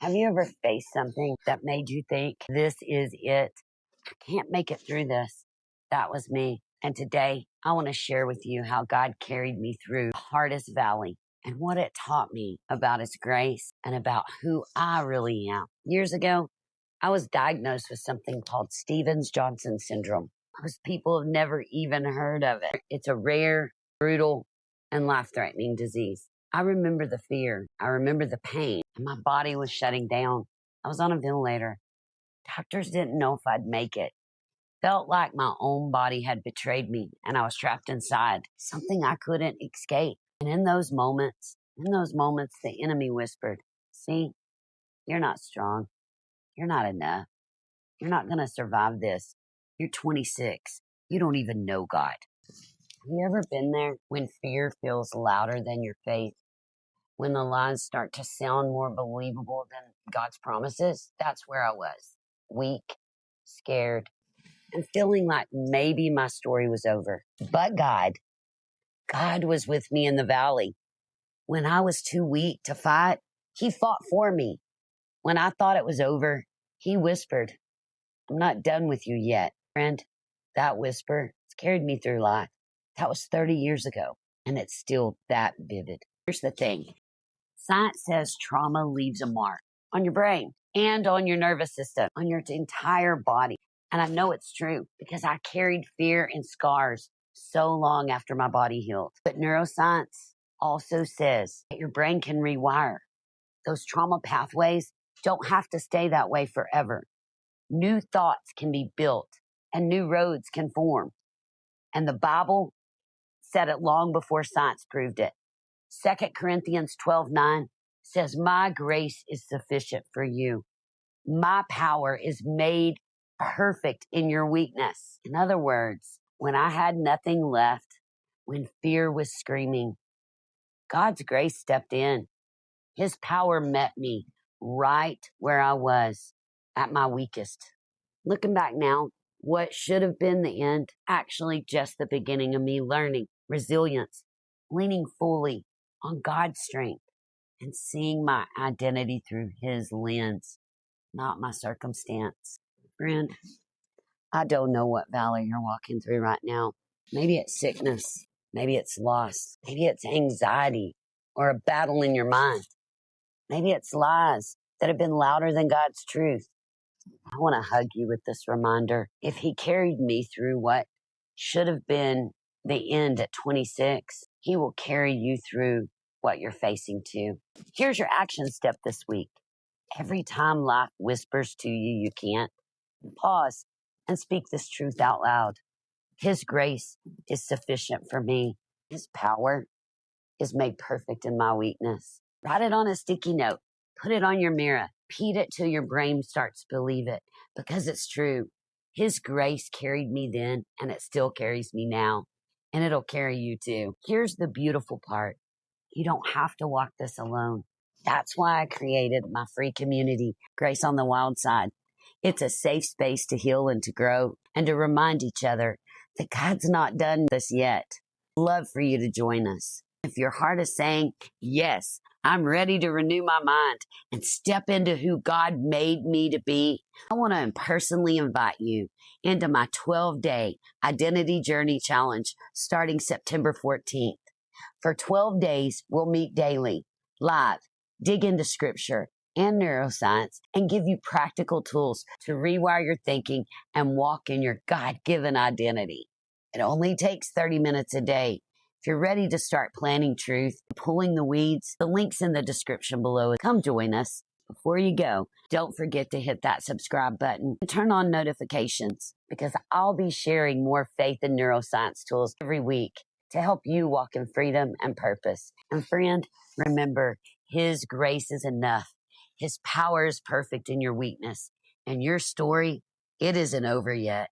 Have you ever faced something that made you think, this is it? I can't make it through this. That was me. And today I want to share with you how God carried me through the hardest valley and what it taught me about His grace and about who I really am. Years ago, I was diagnosed with something called Stevens-Johnson syndrome. Most people have never even heard of it. It's a rare, brutal, and life-threatening disease. I remember the fear. I remember the pain. My body was shutting down. I was on a ventilator. Doctors didn't know if I'd make it. Felt like my own body had betrayed me and I was trapped inside, something I couldn't escape. And in those moments, the enemy whispered, see, you're not strong. You're not enough. You're not going to survive this. You're 26. You don't even know God. Have you ever been there when fear feels louder than your faith? When the lies start to sound more believable than God's promises? That's where I was. Weak, scared, and feeling like maybe my story was over. But God was with me in the valley. When I was too weak to fight, He fought for me. When I thought it was over, He whispered, I'm not done with you yet. Friend, that whisper has carried me through life. That was 30 years ago, and it's still that vivid. Here's the thing. Science says trauma leaves a mark on your brain and on your nervous system, on your entire body. And I know it's true because I carried fear and scars so long after my body healed. But neuroscience also says that your brain can rewire. Those trauma pathways don't have to stay that way forever. New thoughts can be built and new roads can form. And the Bible said it long before science proved it. 2 Corinthians 12:9 says, my grace is sufficient for you. My power is made perfect in your weakness. In other words, when I had nothing left, when fear was screaming, God's grace stepped in. His power met me right where I was at my weakest. Looking back now, what should have been the end, actually just the beginning of me learning resilience, leaning fully on God's strength, and seeing my identity through His lens, not my circumstance. Friend, I don't know what valley you're walking through right now. Maybe it's sickness. Maybe it's loss. Maybe it's anxiety or a battle in your mind. Maybe it's lies that have been louder than God's truth. I want to hug you with this reminder. If He carried me through what should have been the end at 26, He will carry you through what you're facing too. Here's your action step this week. Every time life whispers to you, you can't, pause and speak this truth out loud. His grace is sufficient for me. His power is made perfect in my weakness. Write it on a sticky note. Put it on your mirror. Repeat it till your brain starts to believe it because it's true. His grace carried me then and it still carries me now. And it'll carry you too. Here's the beautiful part. You don't have to walk this alone. That's why I created my free community, Grace on the Wild Side. It's a safe space to heal and to grow and to remind each other that God's not done this yet. Love for you to join us. If your heart is saying, yes, I'm ready to renew my mind and step into who God made me to be, I want to personally invite you into my 12-day Identity Journey Challenge starting September 14th. For 12 days, we'll meet daily, live, dig into scripture and neuroscience, and give you practical tools to rewire your thinking and walk in your God-given identity. It only takes 30 minutes a day. If you're ready to start planning truth, pulling the weeds, the link's in the description below. Come join us. Before you go, don't forget to hit that subscribe button and turn on notifications because I'll be sharing more faith and neuroscience tools every week to help you walk in freedom and purpose. And friend, remember, His grace is enough. His power is perfect in your weakness. And your story, it isn't over yet.